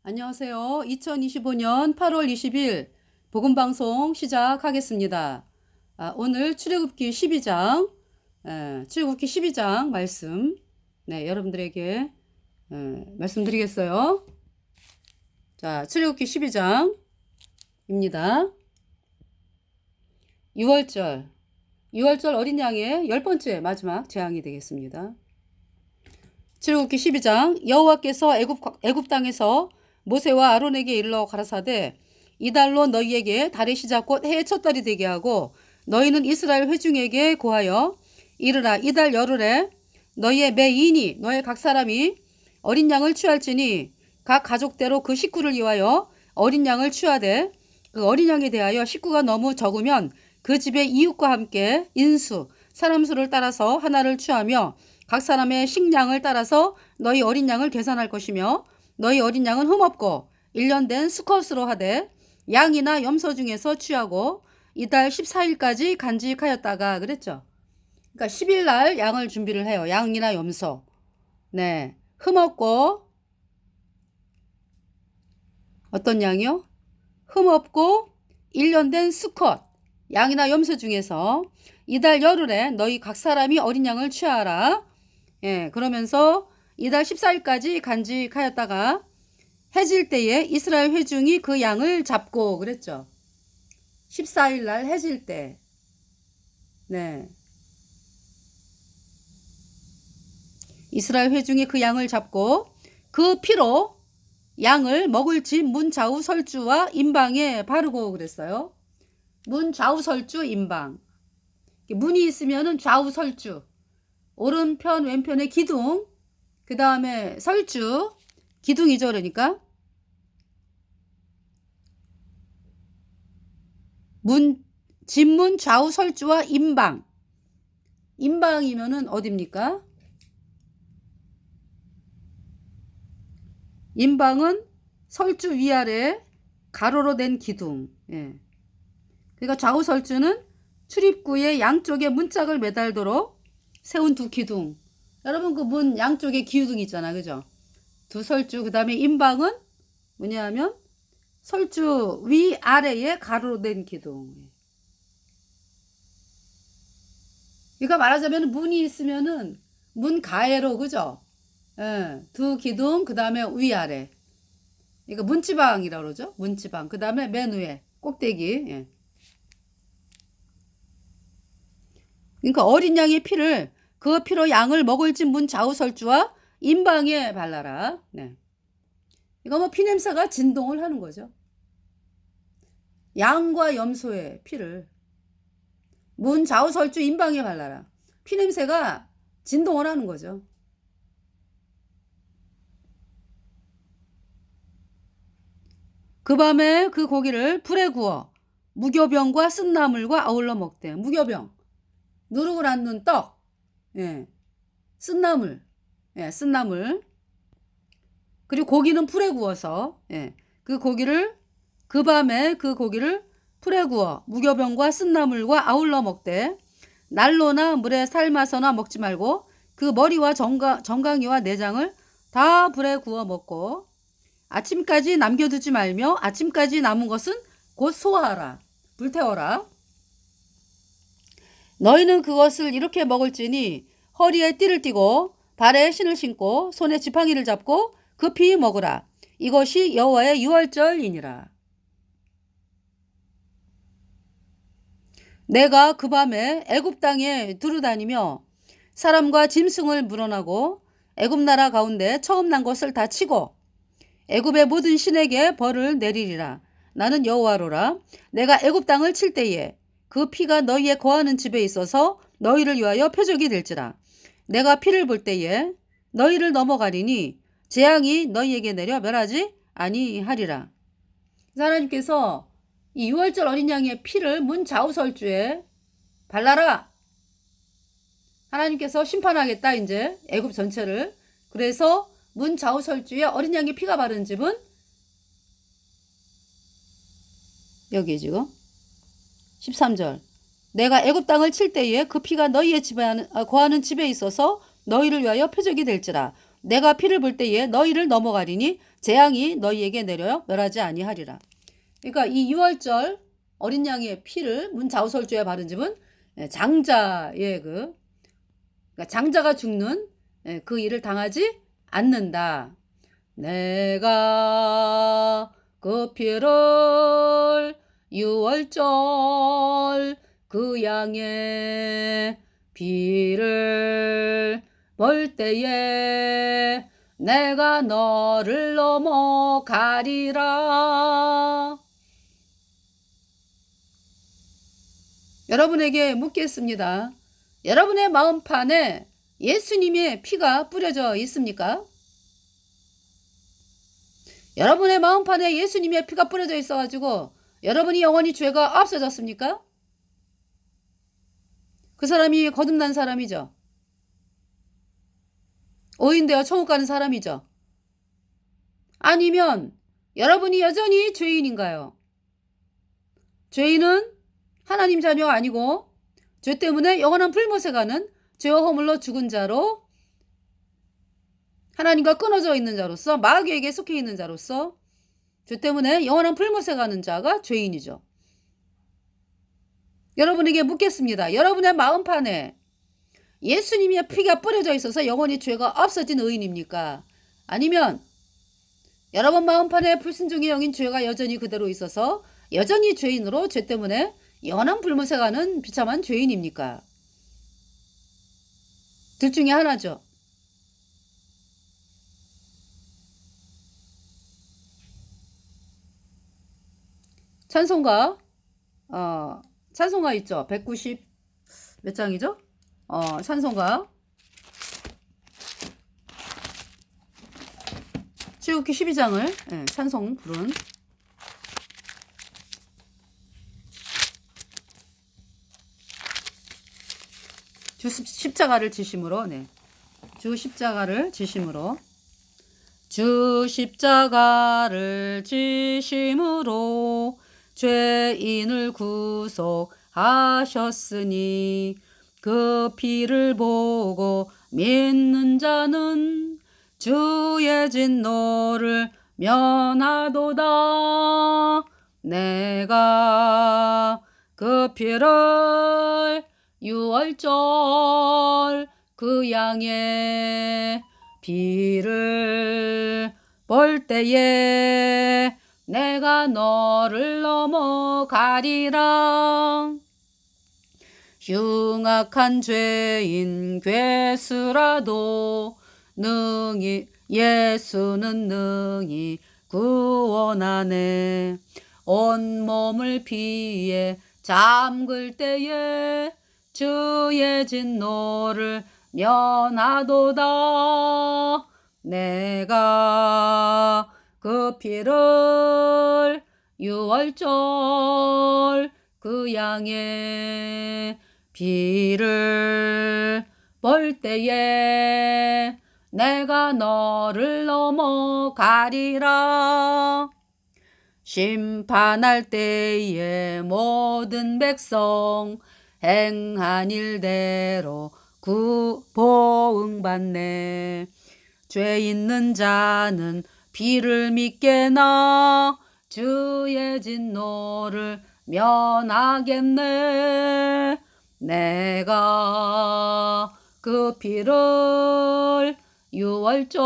안녕하세요. 2025년 8월 20일 복음방송 시작하겠습니다. 오늘 출애굽기 12장, 출애굽기 12장 말씀, 여러분들에게 말씀드리겠어요. 자, 출애굽기 12장입니다. 6월절 어린 양의 10번째 마지막 재앙이 되겠습니다. 출애굽기 12장 여호와께서 애굽 땅에서 모세와 아론에게 일러 가라사대 이달로 너희에게 달의 시작 곧 해의 첫 달이 되게 하고 너희는 이스라엘 회중에게 고하여 이르라 이달 열흘에 너희의 매 인이 너희 각 사람이 어린 양을 취할지니 각 가족대로 그 식구를 위하여 어린 양을 취하되 그 어린 양에 대하여 식구가 너무 적으면 그 집의 이웃과 함께 인수 사람 수를 따라서 하나를 취하며 각 사람의 식량을 따라서 너희 어린 양을 계산할 것이며 너희 어린 양은 흠없고 1년 된 수컷으로 하되 양이나 염소 중에서 취하고 이달 14일까지 간직하였다가 그랬죠. 그러니까 10일 날 양을 준비를 해요. 양이나 염소. 흠없고 어떤 양이요? 흠없고 1년 된 수컷 양이나 염소 중에서 이달 열흘에 너희 각 사람이 어린 양을 취하라. 그러면서 이달 14일까지 간직하였다가 해질 때에 이스라엘 회중이 그 양을 잡고 그랬죠. 14일 날 해질 때. 이스라엘 회중이 그 양을 잡고 그 피로 양을 먹을 집 문 좌우 설주와 임방에 바르고 그랬어요. 문 좌우 설주 임방. 문이 있으면은 좌우 설주. 오른편 왼편에 기둥. 그 다음에 설주. 기둥이죠 그러니까. 집문 좌우 설주와 임방. 임방이면은 어딥니까? 임방은 설주 위아래 가로로 된 기둥. 그러니까 좌우 설주는 출입구의 양쪽에 문짝을 매달도록 세운 두 기둥. 여러분 그 문 양쪽에 기둥 있잖아. 그죠? 두 설주. 그 다음에 임방은 뭐냐면 설주 위아래에 가로로 된 기둥. 그러니까 말하자면 문이 있으면은 문 가해로 그죠? 두 기둥 그 다음에 위아래. 그러니까 문지방이라고 그러죠. 문지방. 그 다음에 맨 위에 꼭대기. 그러니까 어린 양의 피를 그 피로 양을 먹을 집 문 좌우 설주와 임방에 발라라. 이거 뭐 피냄새가 진동을 하는 거죠. 양과 염소의 피를 문 좌우 설주 임방에 발라라. 피냄새가 진동을 하는 거죠. 그 밤에 그 고기를 불에 구워 무교병과 쓴나물과 아울러 먹되. 무교병. 누룩을 안는 떡. 쓴나물. 쓴나물. 그리고 고기는 풀에 구워서 그 밤에 그 고기를 풀에 구워 무교병과 쓴나물과 아울러 먹되 난로나 물에 삶아서나 먹지 말고 그 머리와 정강이와 내장을 다 불에 구워 먹고 아침까지 남겨두지 말며 아침까지 남은 것은 곧 소화하라. 불태워라. 너희는 그것을 이렇게 먹을지니 허리에 띠를 띠고 발에 신을 신고 손에 지팡이를 잡고 급히 먹으라. 이것이 여호와의 유월절이니라. 내가 그 밤에 애굽 땅에 두루다니며 사람과 짐승을 물어나고 애굽 나라 가운데 처음 난 것을 다 치고 애굽의 모든 신에게 벌을 내리리라. 나는 여호와로라. 내가 애굽 땅을 칠 때에 그 피가 너희의 거하는 집에 있어서 너희를 위하여 표적이 될지라. 내가 피를 볼 때에 너희를 넘어가리니 재앙이 너희에게 내려 멸하지 아니하리라. 하나님께서 이 유월절 어린 양의 피를 문 좌우 설주에 발라라. 하나님께서 심판하겠다 이제 애굽 전체를. 그래서 문 좌우 설주에 어린 양의 피가 바른 집은 여기 지금 13절. 내가 애굽 땅을 칠 때에 그 피가 너희의 집에 거하는 집에 있어서 너희를 위하여 표적이 될지라. 내가 피를 볼 때에 너희를 넘어가리니 재앙이 너희에게 내려 멸하지 아니하리라. 그러니까 이 유월절 어린 양의 피를 문자우설주에 바른 집은 장자의 그러니까 장자가 죽는 그 일을 당하지 않는다. 내가 그 피를 유월절 그 양의 피를 벌 때에 내가 너를 넘어가리라. 여러분에게 묻겠습니다. 여러분의 마음판에 예수님의 피가 뿌려져 있습니까? 여러분의 마음판에 예수님의 피가 뿌려져 있어가지고 여러분이 영원히 죄가 없어졌습니까? 그 사람이 거듭난 사람이죠. 오인되어 천국 가는 사람이죠. 아니면 여러분이 여전히 죄인인가요? 죄인은 하나님 자녀가 아니고 죄 때문에 영원한 불못에 가는 죄와 허물로 죽은 자로 하나님과 끊어져 있는 자로서 마귀에게 속해 있는 자로서 죄 때문에 영원한 불못에 가는 자가 죄인이죠. 여러분에게 묻겠습니다. 여러분의 마음판에 예수님의 피가 뿌려져 있어서 영원히 죄가 없어진 의인입니까? 아니면 여러분 마음판에 불순종의 영인 죄가 여전히 그대로 있어서 여전히 죄인으로 죄 때문에 영원한 불못에 가는 비참한 죄인입니까? 둘 중에 하나죠. 찬송가 찬송가 있죠. 190 몇 장이죠? 찬송가 출애굽기 12장을 찬송 부른 주 십자가를 지심으로 주 십자가를 지심으로 주 십자가를 지심으로 죄인을 구속하셨으니 그 피를 보고 믿는 자는 주의 진노를 면하도다. 내가 그 피를 유월절 그 양의 피를 벌 때에 내가 너를 넘어가리라. 흉악한 죄인 괴수라도 예수는 능히 구원하네. 온몸을 피에 잠글 때에 주의 진노를 면하도다. 내가 그 피를 유월절 그 양의 피를 벌 때에 내가 너를 넘어가리라. 심판할 때에 모든 백성 행한 일대로 보응받네. 죄 있는 자는 피를 믿게나 주의 진노를 면하겠네. 내가 그 피를 유월절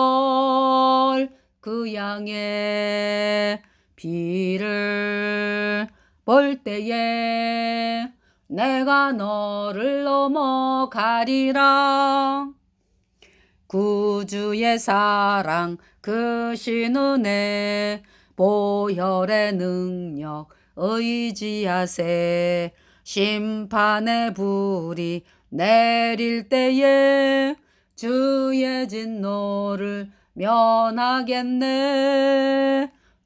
그 양의 피를 벌 때에 내가 너를 넘어가리라. 구주의 사랑 그 신은혜 보혈의 능력 의지하세. 심판의 불이 내릴 때에 주의 진노를 면하겠네.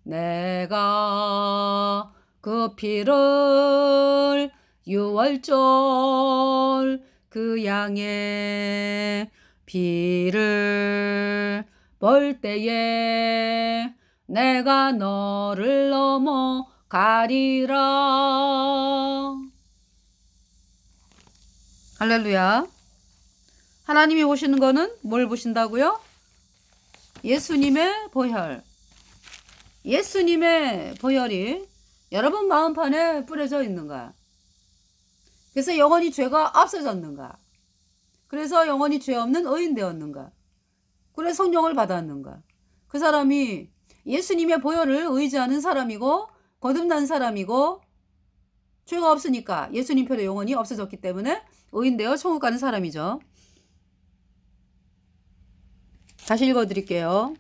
내가 그 피를 유월절 그 양의 피를 벌 때에 내가 너를 넘어가리라. 할렐루야. 하나님이 보시는 거는 뭘 보신다고요? 예수님의 보혈. 예수님의 보혈이 여러분 마음판에 뿌려져 있는가? 그래서 영원히 죄가 없어졌는가? 그래서 영원히 죄 없는 의인 되었는가? 그래서 성령을 받았는가? 그 사람이 예수님의 보혈을 의지하는 사람이고 거듭난 사람이고 죄가 없으니까 예수님 표로 영원히 없어졌기 때문에 의인 되어 천국 가는 사람이죠. 다시 읽어드릴게요.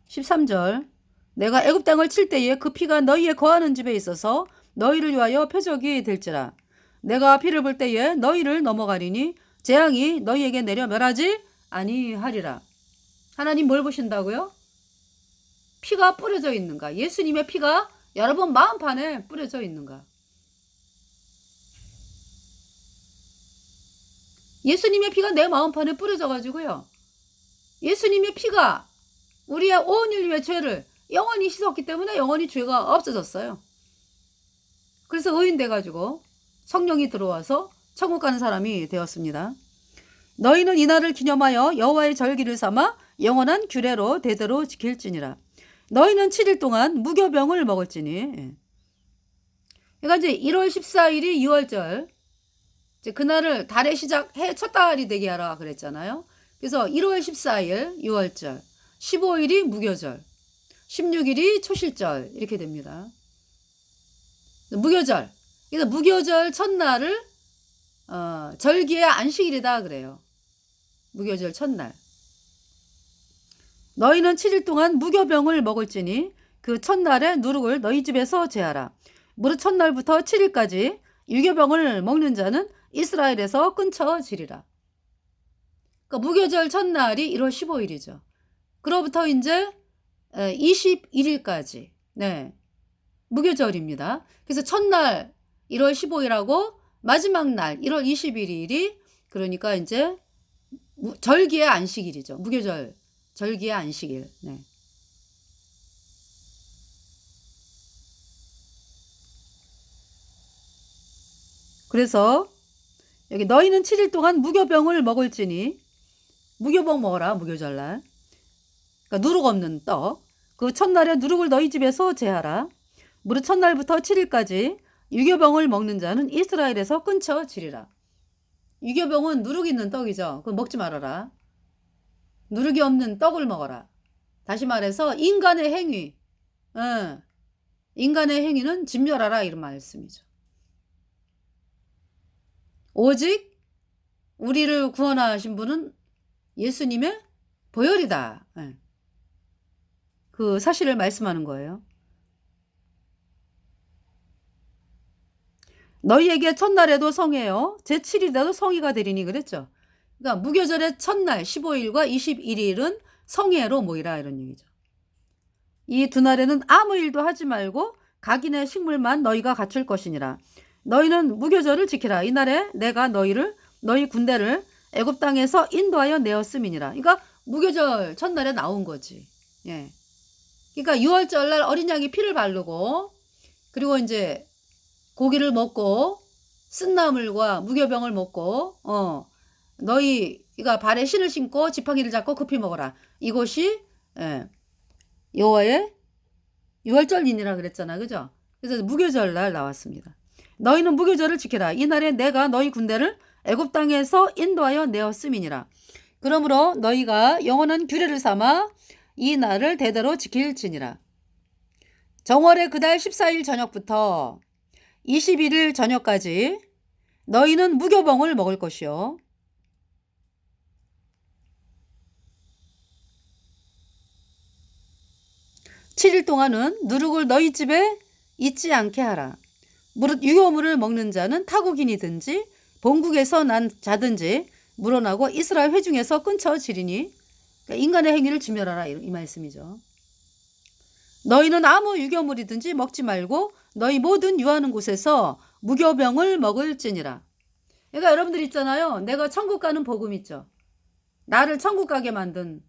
13절. 내가 애굽 땅을 칠 때에 그 피가 너희의 거하는 집에 있어서 너희를 위하여 표적이 될지라. 내가 피를 볼 때에 너희를 넘어가리니 재앙이 너희에게 내려 멸하지 아니하리라. 하나님 뭘 보신다고요? 피가 뿌려져 있는가? 예수님의 피가 여러분 마음판에 뿌려져 있는가? 예수님의 피가 내 마음판에 뿌려져 가지고요. 예수님의 피가 우리의 온 인류의 죄를 영원히 씻었기 때문에 영원히 죄가 없어졌어요. 그래서 의인 돼가지고 성령이 들어와서 천국 가는 사람이 되었습니다. 너희는 이날을 기념하여 여호와의 절기를 삼아 영원한 규례로 대대로 지킬지니라. 너희는 7일 동안 무교병을 먹을지니. 그러니까 이제 1월 14일이 6월절. 이제 그날을 달의 시작 해 첫 달이 되게 하라 그랬잖아요. 그래서 1월 14일 6월절, 15일이 무교절, 16일이 초실절 이렇게 됩니다. 무교절. 그래서 무교절 첫날을 절기의 안식일이다 그래요. 무교절 첫날. 너희는 7일 동안 무교병을 먹을지니 그 첫날에 누룩을 너희 집에서 제하라. 무릇 첫날부터 7일까지 유교병을 먹는 자는 이스라엘에서 끊쳐지리라. 그러니까 무교절 첫날이 1월 15일이죠. 그로부터 이제 21일까지 네, 무교절입니다. 그래서 첫날 1월 15일하고 마지막 날 1월 21일이 그러니까 이제 절기의 안식일이죠. 무교절 절기의 안식일. 네. 그래서 여기 너희는 7일 동안 무교병을 먹을지니 무교병 먹어라 무교절날. 그러니까 누룩 없는 떡. 그 첫날에 누룩을 너희 집에서 제하라. 무릇 첫날부터 7일까지 유교병을 먹는 자는 이스라엘에서 끊쳐지리라. 유교병은 누룩 있는 떡이죠. 그거 먹지 말아라. 누룩이 없는 떡을 먹어라. 다시 말해서 인간의 행위. 인간의 행위는 진멸하라 이런 말씀이죠. 오직 우리를 구원하신 분은 예수님의 보혈이다. 그 사실을 말씀하는 거예요. 너희에게 첫날에도 성회요 제7일에도 성회가 되리니 그랬죠. 그러니까 무교절의 첫날 15일과 21일은 성회로 모이라 이런 얘기죠. 이 두 날에는 아무 일도 하지 말고 각인의 식물만 너희가 갖출 것이니라. 너희는 무교절을 지키라. 이날에 내가 너희 군대를 애굽 땅에서 인도하여 내었음이니라. 그러니까 무교절 첫날에 나온 거지. 예. 그러니까 6월절 날 어린 양이 피를 바르고 그리고 이제 고기를 먹고 쓴나물과 무교병을 먹고 너희가 발에 신을 신고 지팡이를 잡고 급히 먹어라. 이것이 여호와의 6월절이니라 그랬잖아. 그죠? 그래서 무교절 날 나왔습니다. 너희는 무교절을 지켜라. 이날에 내가 너희 군대를 애굽 땅에서 인도하여 내었음이니라. 그러므로 너희가 영원한 규례를 삼아 이 날을 대대로 지킬지니라. 정월의 그달 14일 저녁부터 21일 저녁까지 너희는 무교병을 먹을 것이요. (7일) 동안은 누룩을 너희 집에 있지 않게 하라. 무릇 유교물을 먹는 자는 타국인이든지 본국에서 난 자든지 물어나고 이스라엘 회중에서 끊쳐지리니. 그러니까 인간의 행위를 진멸하라 이 말씀이죠. 너희는 아무 유교물이든지 먹지 말고 너희 모든 유하는 곳에서 무교병을 먹을지니라. 그러니까 여러분들 있잖아요. 내가 천국 가는 복음 있죠. 나를 천국 가게 만든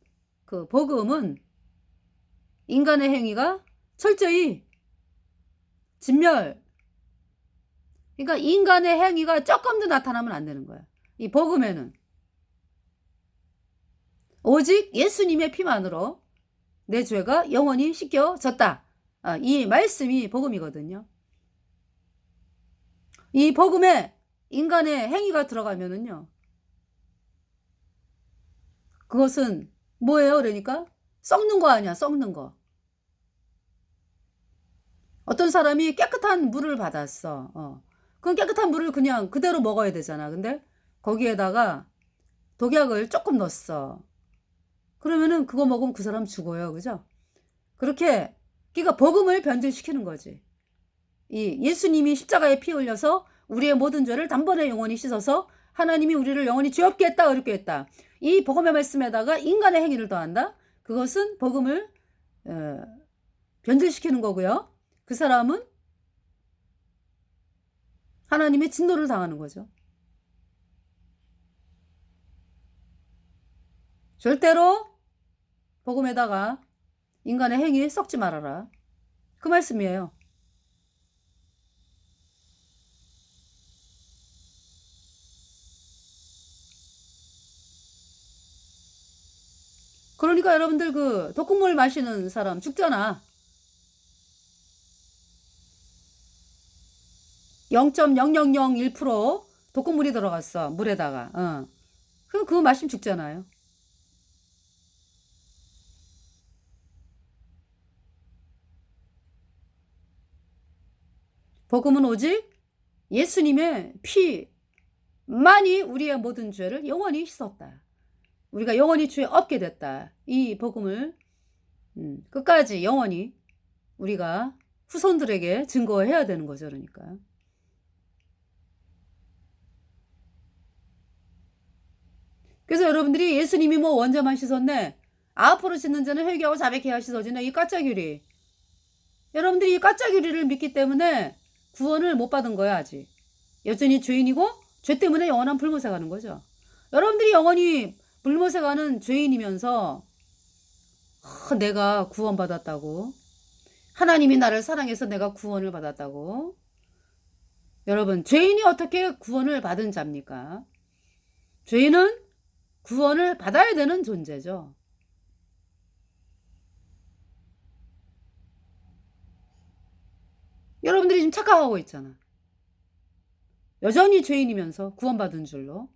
그 복음은 인간의 행위가 철저히 진멸. 그러니까 인간의 행위가 조금도 나타나면 안 되는 거야. 이 복음에는 오직 예수님의 피만으로 내 죄가 영원히 씻겨졌다. 이 말씀이 복음이거든요. 이 복음에 인간의 행위가 들어가면은요, 그것은 뭐예요? 그러니까 썩는 거 아니야, 썩는 거. 어떤 사람이 깨끗한 물을 받았어. 그럼 깨끗한 물을 그냥 그대로 먹어야 되잖아. 근데 거기에다가 독약을 조금 넣었어. 그러면은 그거 먹으면 그 사람 죽어요. 그죠? 그렇게, 그러니까 복음을 변질시키는 거지. 이 예수님이 십자가에 피 흘려서 우리의 모든 죄를 단번에 영원히 씻어서 하나님이 우리를 영원히 죄 없게 했다, 어렵게 했다. 이 복음의 말씀에다가 인간의 행위를 더한다. 그것은 복음을 변질시키는 거고요. 그 사람은 하나님의 진노를 당하는 거죠. 절대로 복음에다가 인간의 행위 섞지 말아라. 그 말씀이에요. 그러니까 여러분들 그 독극물 마시는 사람 죽잖아. 0.0001% 독극물이 들어갔어. 물에다가. 그럼 그거 마시면 죽잖아요. 복음은 오직 예수님의 피만이 우리의 모든 죄를 영원히 씻었다. 우리가 영원히 죄 없게 됐다. 이 복음을 끝까지 영원히 우리가 후손들에게 증거해야 되는 거죠. 그러니까. 그래서 여러분들이 예수님이 뭐 원자만 씻었네. 앞으로 씻는 자는 회개하고 자백해야 씻어지네. 이 까짜규리. 여러분들이 이 까짜규리를 믿기 때문에 구원을 못 받은 거야 아직. 여전히 죄인이고 죄 때문에 영원한 불못에 가는 거죠. 여러분들이 영원히 불못에 가는 죄인이면서 내가 구원받았다고, 하나님이 나를 사랑해서 내가 구원을 받았다고. 여러분, 죄인이 어떻게 구원을 받은 자입니까? 죄인은 구원을 받아야 되는 존재죠. 여러분들이 지금 착각하고 있잖아. 여전히 죄인이면서 구원받은 줄로.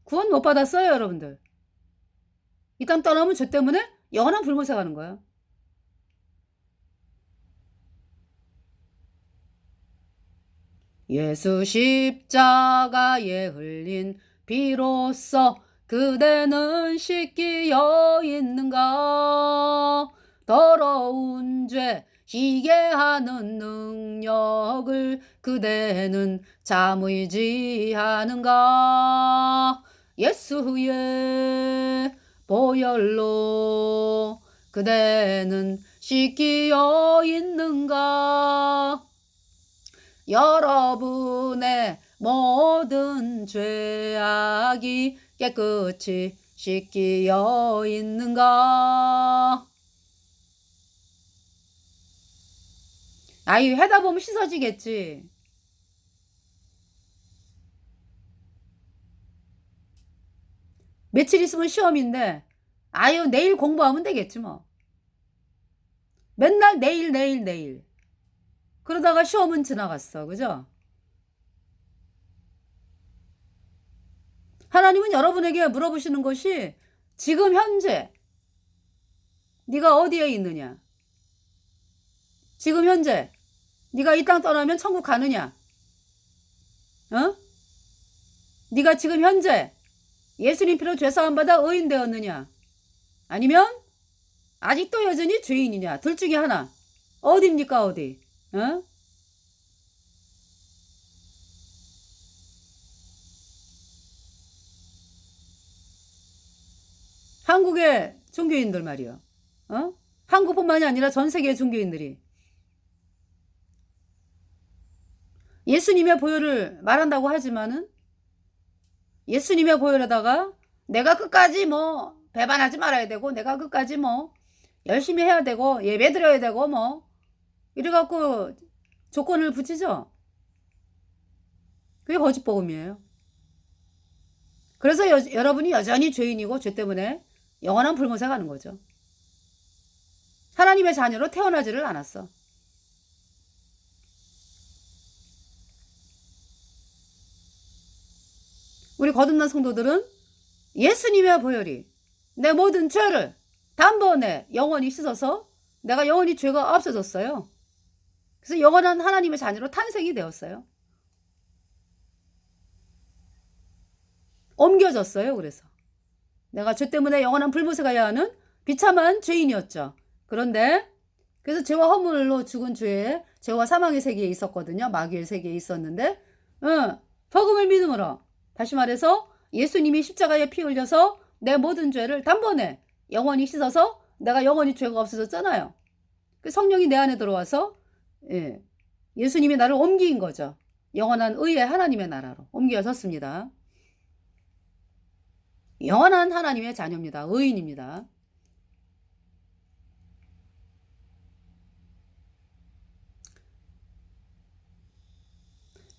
구원 못 받았어요, 여러분들. 이 땅 떠나면 죄 때문에 영원한 불못에 가는 거야. 예수 십자가에 흘린 비로소 그대는 씻기어 있는가? 더러운 죄 희게 하는 능력을 그대는 참 의지하는가? 예수의 보혈로 그대는 씻기어 있는가? 여러분의 모든 죄악이 깨끗이 씻기어 있는가? 아유, 하다 보면 씻어지겠지. 며칠 있으면 시험인데, 아유, 내일 공부하면 되겠지 뭐. 맨날 내일. 그러다가 시험은 지나갔어. 그죠? 하나님은 여러분에게 물어보시는 것이 지금 현재 네가 어디에 있느냐? 지금 현재 네가 이 땅 떠나면 천국 가느냐? 네가 지금 현재 예수님 피로 죄사함 받아 의인 되었느냐? 아니면 아직도 여전히 죄인이냐? 둘 중에 하나. 어디입니까, 어디? 한국의 종교인들 말이요. 한국뿐만이 아니라 전 세계의 종교인들이 예수님의 보혈을 말한다고 하지만은 예수님의 보혈에다가 내가 끝까지 뭐 배반하지 말아야 되고 내가 끝까지 뭐 열심히 해야 되고 예배 드려야 되고 뭐 이래갖고 조건을 붙이죠. 그게 거짓 복음이에요. 그래서 여러분이 여전히 죄인이고 죄 때문에 영원한 불못에 가는 거죠. 하나님의 자녀로 태어나지를 않았어. 우리 거듭난 성도들은 예수님의 보혈이 내 모든 죄를 단번에 영원히 씻어서 내가 영원히 죄가 없어졌어요. 그래서 영원한 하나님의 자녀로 탄생이 되었어요. 옮겨졌어요. 그래서 내가 죄 때문에 영원한 불못에 가야 하는 비참한 죄인이었죠. 그런데 그래서 죄와 허물로 죽은 죄와 사망의 세계에 있었거든요. 마귀의 세계에 있었는데 복음을 믿음으로, 다시 말해서 예수님이 십자가에 피 흘려서 내 모든 죄를 단번에 영원히 씻어서 내가 영원히 죄가 없어졌잖아요. 그 성령이 내 안에 들어와서 예수님이 나를 옮긴 거죠. 영원한 의의 하나님의 나라로 옮겨졌습니다. 영원한 하나님의 자녀입니다. 의인입니다.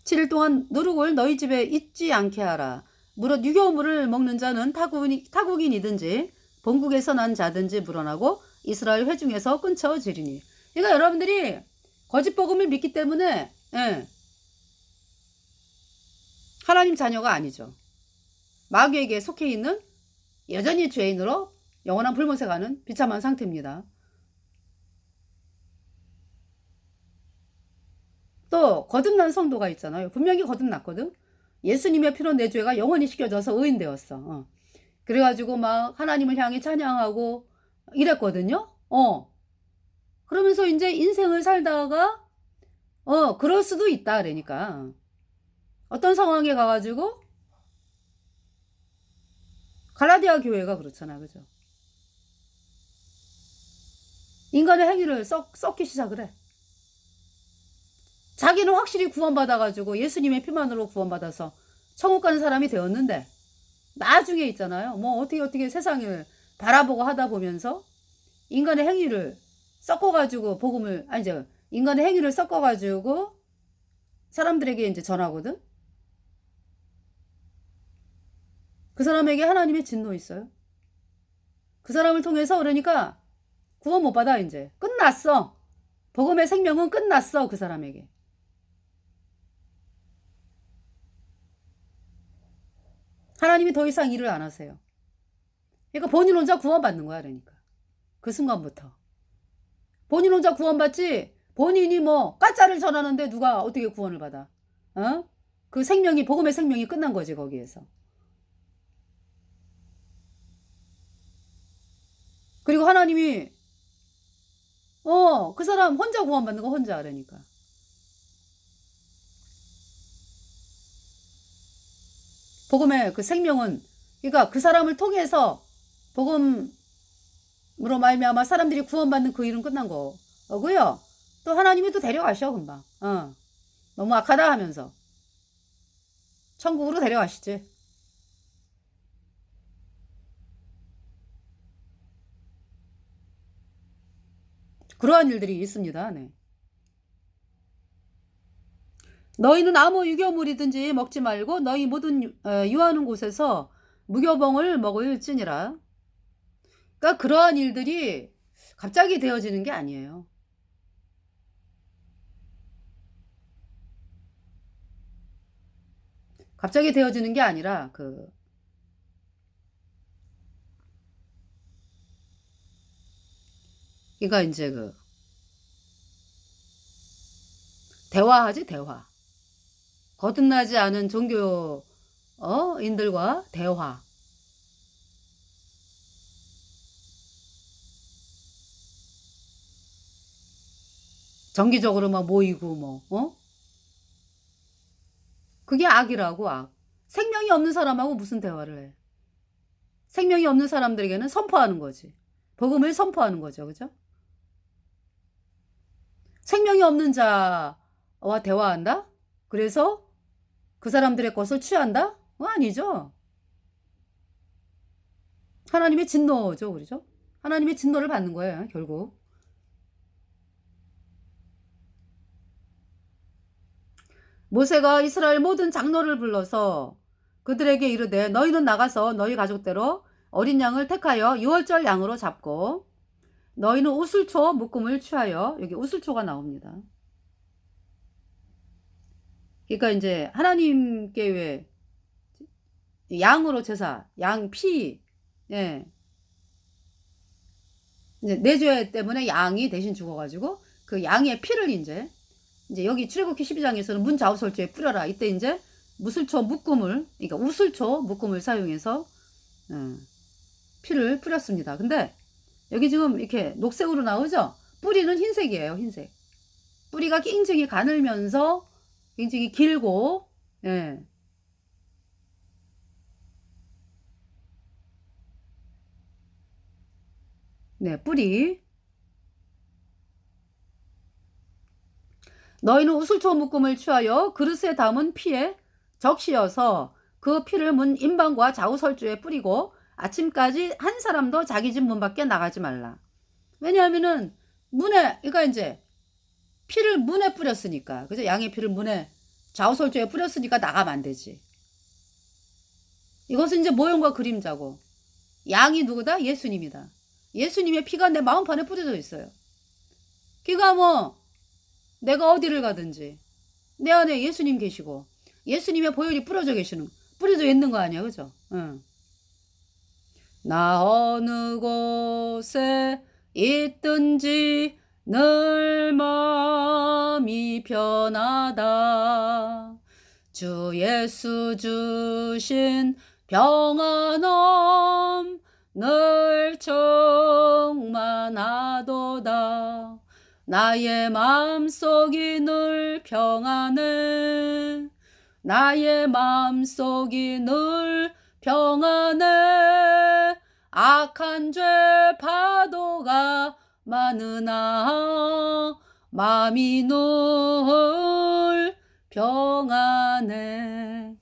7일 동안 누룩을 너희 집에 있지 않게 하라. 무릇 유교물을 먹는 자는 타국인이든지 본국에서 난 자든지 물어나고 이스라엘 회중에서 끊쳐지리니. 그러니까 여러분들이 거짓 복음을 믿기 때문에 하나님 자녀가 아니죠. 마귀에게 속해 있는 여전히 죄인으로 영원한 불못에 가는 비참한 상태입니다. 또 거듭난 성도가 있잖아요. 분명히 거듭났거든. 예수님의 피로 내 죄가 영원히 씻겨져서 의인 되었어. 그래가지고 막 하나님을 향해 찬양하고 이랬거든요. 그러면서 이제 인생을 살다가 그럴 수도 있다. 그러니까 어떤 상황에 가가지고 갈라디아 교회가 그렇잖아. 그죠? 인간의 행위를 썩기 시작을 해. 자기는 확실히 구원받아가지고 예수님의 피만으로 구원받아서 천국 가는 사람이 되었는데 나중에 있잖아요. 뭐 어떻게 세상을 바라보고 하다 보면서 인간의 행위를 섞어가지고 인간의 행위를 섞어가지고 사람들에게 이제 전하거든. 그 사람에게 하나님의 진노 있어요. 그 사람을 통해서 그러니까 구원 못 받아. 이제 끝났어. 복음의 생명은 끝났어. 그 사람에게. 하나님이 더 이상 일을 안 하세요. 그러니까 본인 혼자 구원받는 거야. 그러니까 그 순간부터 본인 혼자 구원받지, 본인이 뭐 가짜를 전하는데 누가 어떻게 구원을 받아? 그 생명이, 복음의 생명이 끝난 거지. 거기에서. 그리고 하나님이 그 사람 혼자 구원받는 거 혼자. 그러니까 복음의 그 생명은, 그러니까 그 사람을 통해서 복음으로 말미암아 사람들이 구원받는 그 일은 끝난 거고요. 또 하나님이 또 데려가셔 금방. 너무 악하다 하면서 천국으로 데려가시지. 그러한 일들이 있습니다. 네. 너희는 아무 유교물이든지 먹지 말고 너희 모든 유하는 곳에서 무교봉을 먹을지니라. 그러니까 그러한 일들이 갑자기 되어지는 게 아니에요. 갑자기 되어지는 게 아니라 그러니까 이제 대화하지, 대화. 거듭나지 않은 종교인들과 대화. 정기적으로 막 모이고 그게 악이라고. 악. 생명이 없는 사람하고 무슨 대화를 해? 생명이 없는 사람들에게는 선포하는 거지. 복음을 선포하는 거죠. 그죠? 생명이 없는 자와 대화한다? 그래서 그 사람들의 것을 취한다? 아니죠. 하나님의 진노죠. 그렇죠? 하나님의 진노를 받는 거예요. 결국. 모세가 이스라엘 모든 장로를 불러서 그들에게 이르되 너희는 나가서 너희 가족대로 어린 양을 택하여 유월절 양으로 잡고 너희는 우슬초 묶음을 취하여, 여기 우슬초가 나옵니다. 그러니까 이제 하나님께 왜 양으로 제사, 양 피, 예. 이제 내 죄 때문에 양이 대신 죽어가지고 그 양의 피를 이제 여기 출애굽기 12장에서는 문 좌우설주에 뿌려라. 이때 이제 무술초 묶음을, 그러니까 우술초 묶음을 사용해서 피를 뿌렸습니다. 근데 여기 지금 이렇게 녹색으로 나오죠? 뿌리는 흰색이에요. 흰색. 뿌리가 굉장히 가늘면서 굉장히 길고, 예. 네, 뿌리. 너희는 우슬초 묶음을 취하여 그릇에 담은 피에 적시어서 그 피를 문 인방과 좌우설주에 뿌리고 아침까지 한 사람도 자기 집 문 밖에 나가지 말라. 왜냐하면은 문에, 그러니까 이제 피를 문에 뿌렸으니까, 그죠? 양의 피를 문에 좌우설주에 뿌렸으니까 나가면 안 되지. 이것은 이제 모형과 그림자고, 양이 누구다? 예수님이다. 예수님의 피가 내 마음판에 뿌려져 있어요. 그러니까 뭐 내가 어디를 가든지 내 안에 예수님 계시고 예수님의 보혈이 뿌려져 있는 거 아니야, 그죠? 응. 나 어느 곳에 있든지 늘 마음이 편하다. 주 예수 주신 평안함 늘 충만하도다. 나의 마음속이 늘 평안해. 나의 마음속이 늘 평안해. 악한 죄 파도가 많으나 마음이 늘 평안해.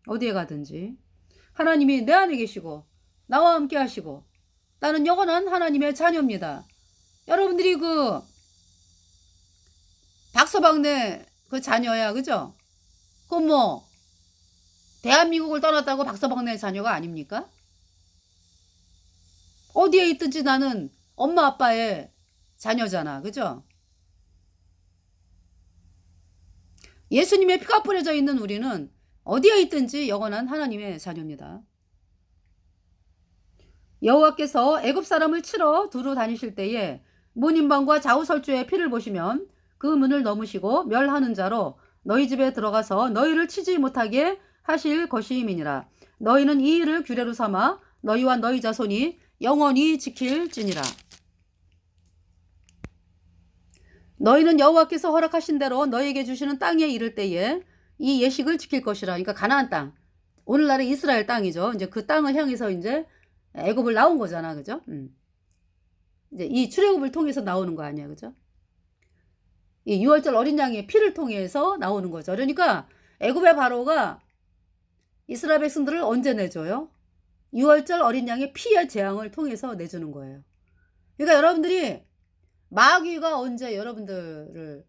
어디에 가든지 하나님이 내 안에 계시고 나와 함께 하시고 나는 영원한 하나님의 자녀입니다. 여러분들이 그 박서방네 그 자녀야, 그죠? 그건 뭐 대한민국을 떠났다고 박서방네 자녀가 아닙니까? 어디에 있든지 나는 엄마 아빠의 자녀잖아, 그죠? 예수님의 피가 뿌려져 있는 우리는 어디에 있든지 영원한 하나님의 자녀입니다. 여호와께서 애굽 사람을 치러 두루 다니실 때에 문인방과 좌우설주의 피를 보시면 그 문을 넘으시고 멸하는 자로 너희 집에 들어가서 너희를 치지 못하게 하실 것임이니라. 너희는 이 일을 규례로 삼아 너희와 너희 자손이 영원히 지킬지니라. 너희는 여호와께서 허락하신 대로 너희에게 주시는 땅에 이를 때에 이 예식을 지킬 것이라. 그러니까 가나안 땅, 오늘날의 이스라엘 땅이죠. 이제 그 땅을 향해서 이제 애굽을 나온 거잖아, 그죠? 이제 이 출애굽을 통해서 나오는 거 아니야, 그죠? 이 6월절 어린 양의 피를 통해서 나오는 거죠. 그러니까 애굽의 바로가 이스라엘 백성들을 언제 내줘요? 6월절 어린 양의 피의 재앙을 통해서 내주는 거예요. 그러니까 여러분들이 마귀가 언제 여러분들을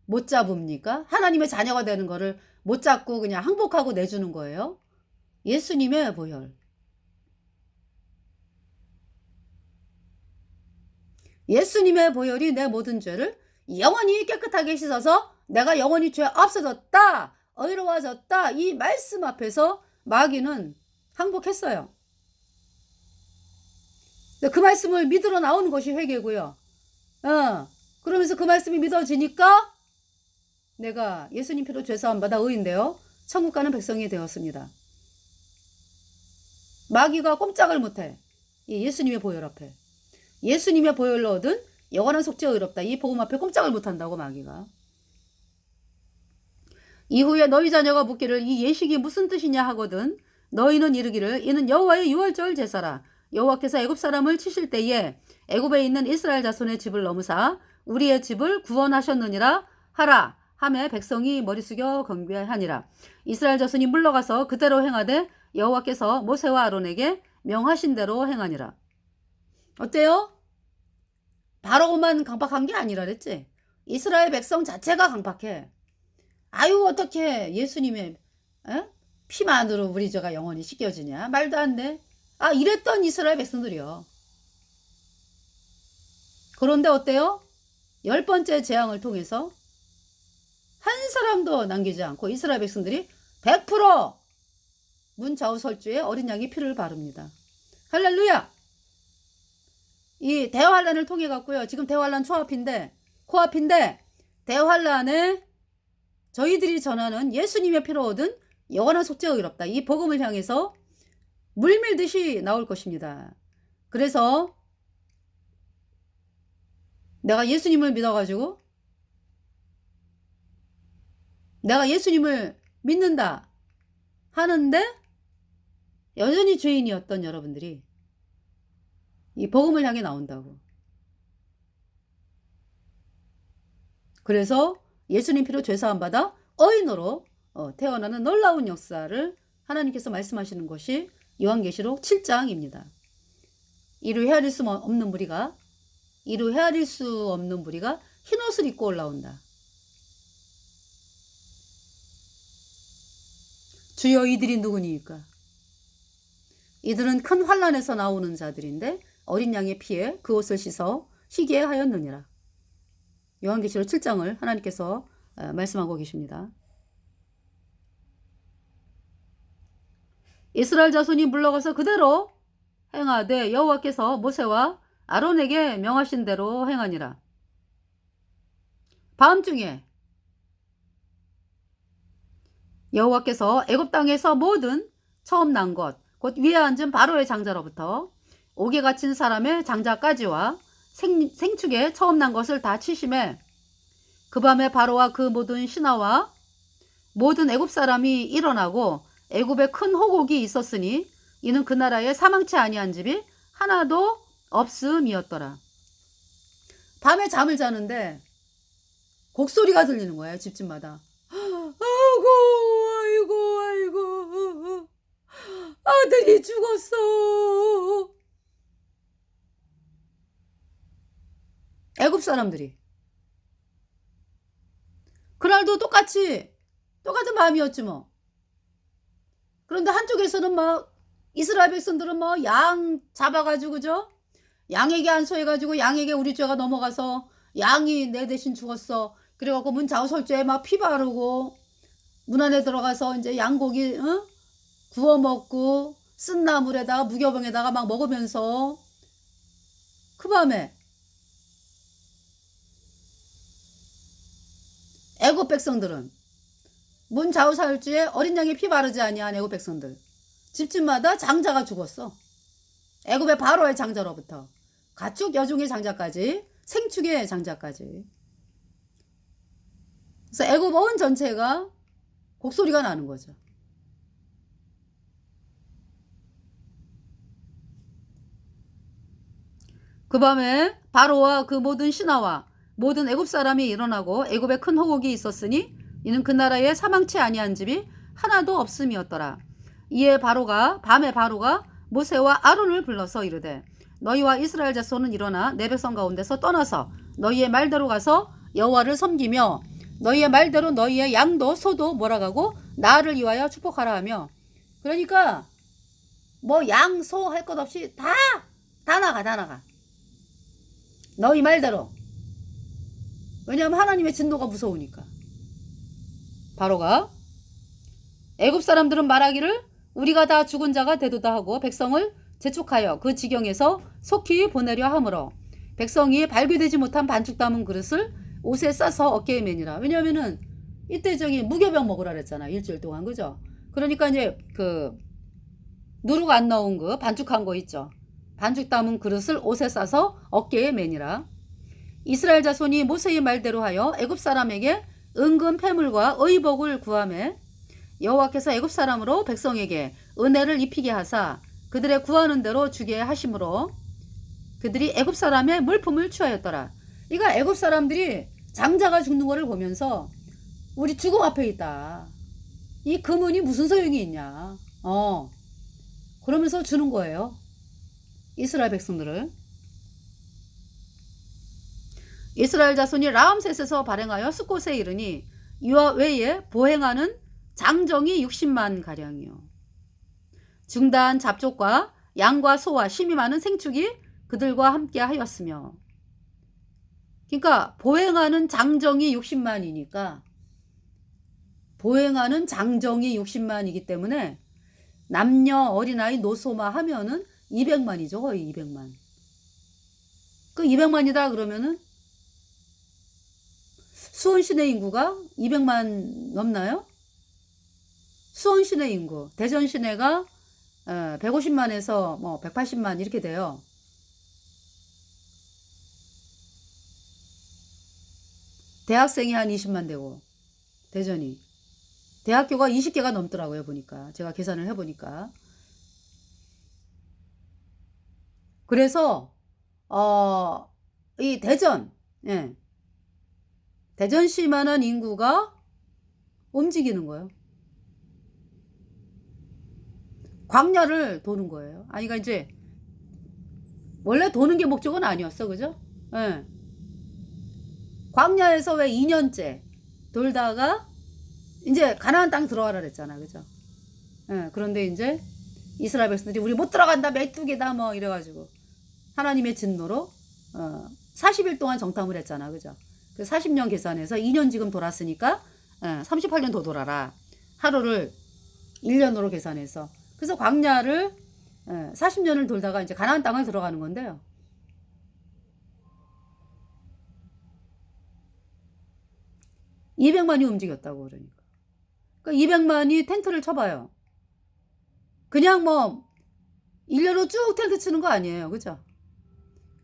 못 잡습니까? 하나님의 자녀가 되는 거를 못 잡고 그냥 항복하고 내주는 거예요. 예수님의 보혈. 예수님의 보혈이 내 모든 죄를 영원히 깨끗하게 씻어서 내가 영원히 죄 없어졌다, 의로워졌다, 이 말씀 앞에서 마귀는 항복했어요. 그 말씀을 믿으러 나오는 것이 회개고요. 그러면서 그 말씀이 믿어지니까 내가 예수님 피로 죄사함 받아 의인되어 천국 가는 백성이 되었습니다. 마귀가 꼼짝을 못해. 이 예수님의 보혈 앞에. 예수님의 보혈로 얻은 영원한 속죄 의롭다. 이 복음 앞에 꼼짝을 못한다고 마귀가. 이후에 너희 자녀가 묻기를 이 예식이 무슨 뜻이냐 하거든 너희는 이르기를 이는 여호와의 유월절 제사라. 여호와께서 애굽 사람을 치실 때에 애굽에 있는 이스라엘 자손의 집을 넘으사 우리의 집을 구원하셨느니라 하라 하매 백성이 머리 숙여 경배하니라. 이스라엘 자손이 물러가서 그대로 행하되 여호와께서 모세와 아론에게 명하신 대로 행하니라. 어때요? 바로만 강박한 게 아니라 그랬지. 이스라엘 백성 자체가 강박해. 아유 어떻게 예수님의 피만으로 우리 죄가 영원히 씻겨지냐. 말도 안 돼. 이랬던 이스라엘 백성들이요. 그런데 어때요? 10번째 재앙을 통해서 한 사람도 남기지 않고 이스라엘 백성들이 100% 문 좌우 설주에 어린 양의 피를 바릅니다. 할렐루야! 이 대환란을 통해 갖고요. 지금 대환란 코앞인데 대환란에 저희들이 전하는 예수님의 피로 얻은 영원한 속죄가 의롭다. 이 복음을 향해서 물밀듯이 나올 것입니다. 그래서 내가 예수님을 믿어가지고 내가 예수님을 믿는다 하는데 여전히 죄인이었던 여러분들이 이 복음을 향해 나온다고. 그래서 예수님 피로 죄사함 받아 어인으로 태어나는 놀라운 역사를 하나님께서 말씀하시는 것이 요한계시록 7장입니다. 이루 헤아릴 수 없는 무리가 흰옷을 입고 올라온다. 주여, 이들이 누구니까? 이들은 큰 환란에서 나오는 자들인데 어린 양의 피에 그 옷을 씻어 희게 하였느니라. 요한계시록 7장을 하나님께서 말씀하고 계십니다. 이스라엘 자손이 물러가서 그대로 행하되 여호와께서 모세와 아론에게 명하신 대로 행하니라. 밤중에 여호와께서 애굽 땅에서 모든 처음 난 것, 곧 위에 앉은 바로의 장자로부터 옥에 갇힌 사람의 장자까지와 생축에 처음 난 것을 다 치심에 그 밤에 바로와 그 모든 신하와 모든 애굽 사람이 일어나고 애굽에 큰 호곡이 있었으니 이는 그 나라에 사망치 아니한 집이 하나도 없음이었더라. 밤에 잠을 자는데 곡소리가 들리는 거예요. 집집마다. 아이고 아들이 죽었어. 애굽 사람들이. 그날도 똑같은 밤이었지 뭐. 그런데 한쪽에서는 막 이스라엘 백성들은 뭐 양 잡아가지고 그죠? 양에게 안수해가지고 양에게 우리 죄가 넘어가서 양이 내 대신 죽었어. 그래갖고 문 좌우설주에 막 피 바르고 문 안에 들어가서 이제 양고기 구워 먹고 쓴 나물에다가 무교병에다가 막 먹으면서 그 밤에 애굽 백성들은 문 좌우설주에 어린 양이 피 바르지 아니한 애굽 백성들 집집마다 장자가 죽었어. 애굽의 바로의 장자로부터 가축 여종의 장자까지 생축의 장자까지. 그래서 애굽 온 전체가 곡소리가 나는 거죠. 그 밤에 바로와 그 모든 신하와 모든 애굽 사람이 일어나고 애굽에 큰 호곡이 있었으니 이는 그 나라에 사망치 아니한 집이 하나도 없음이었더라. 이에 밤에 바로가 모세와 아론을 불러서 이르되 너희와 이스라엘 자손은 일어나 내 백성 가운데서 떠나서 너희의 말대로 가서 여호와를 섬기며 너희의 말대로 너희의 양도 소도 몰아가고 나를 위하여 축복하라 하며. 그러니까 뭐 양, 소 할 것 없이 다 나가. 너희 말대로. 왜냐하면 하나님의 진노가 무서우니까. 바로가 애굽 사람들은 말하기를 우리가 다 죽은 자가 되도다 하고 백성을 재촉하여 그 지경에서 속히 보내려 하므로 백성이 발귀되지 못한 반죽 담은 그릇을 옷에 싸서 어깨에 매니라. 왜냐면은 이때 저기 무교병 먹으라 그랬잖아. 일주일 동안. 그죠? 그러니까 이제 그 누룩 안 넣은 그 반죽한 거 있죠. 반죽 담은 그릇을 옷에 싸서 어깨에 매니라. 이스라엘 자손이 모세의 말대로 하여 애굽 사람에게 은금 패물과 의복을 구하매 여호와께서 애굽 사람으로 백성에게 은혜를 입히게 하사 그들의 구하는 대로 주게 하심으로 그들이 애굽 사람의 물품을 취하였더라. 그러니까 애굽 사람들이 장자가 죽는 거를 보면서 우리 죽음 앞에 있다. 이 금은이 무슨 소용이 있냐. 그러면서 주는 거예요. 이스라엘 백성들을. 이스라엘 자손이 라암셋에서 발행하여 숫곳에 이르니 이와 외에 보행하는 장정이 60만 가량이요. 중다한 잡족과 양과 소와 심이 많은 생축이 그들과 함께 하였으며. 그러니까 보행하는 장정이 60만이니까 보행하는 장정이 60만이기 때문에 남녀, 어린아이, 노소마 하면은 200만이죠. 거의 200만. 그 200만이다 그러면은 수원 시내 인구가 200만 넘나요? 수원 시내 인구. 대전 시내가 150만에서 뭐 180만 이렇게 돼요. 대학생이 한 20만 되고 대전이. 대학교가 20개가 넘더라고요. 보니까. 제가 계산을 해보니까. 그래서 이 대전, 예. 대전시만한 인구가 움직이는 거예요. 광야를 도는 거예요. 아니, 그러니까 이제 원래 도는 게 목적은 아니었어, 그죠? 예. 광야에서 왜 2년째 돌다가 이제 가나안 땅 들어가라 그랬잖아, 그죠? 예. 그런데 이제 이스라엘 백성들이 우리 못 들어간다, 메뚜기다 뭐 이래가지고 하나님의 진노로 40일 동안 정탐을 했잖아, 그죠? 그 40년 계산해서 2년 지금 돌았으니까 38년 더 돌아라. 하루를 1년으로 계산해서. 그래서 광야를 40년을 돌다가 이제 가나안 땅을 들어가는 건데요. (200만이) 움직였다고 그러니까. 그러니까 200만이 텐트를 쳐봐요. 그냥 뭐 1년으로 쭉 텐트 치는 거 아니에요, 그죠?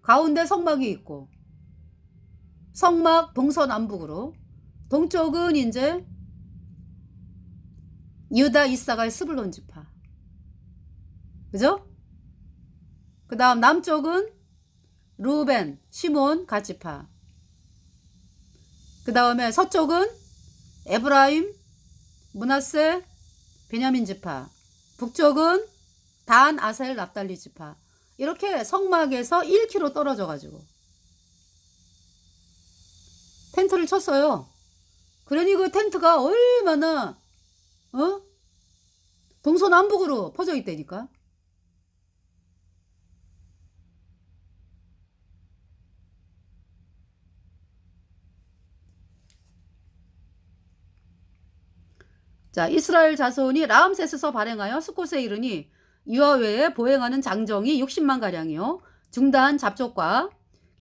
가운데 성막이 있고 성막 동서남북으로 동쪽은 이제 유다, 이사갈, 스불론 지파, 그죠? 그 다음 남쪽은 루벤, 시몬, 갓 지파. 그 다음에 서쪽은 에브라임, 므낫세, 베냐민 지파. 북쪽은 단, 아셀, 납달리 지파. 이렇게 성막에서 1km 떨어져 가지고 텐트를 쳤어요. 그러니 그 텐트가 얼마나 동서남북으로 퍼져 있다니까. 자, 이스라엘 자손이 라암세스에서 발행하여 스콧에 이르니 이와 외에 보행하는 장정이 60만 가량이요 중다한 잡족과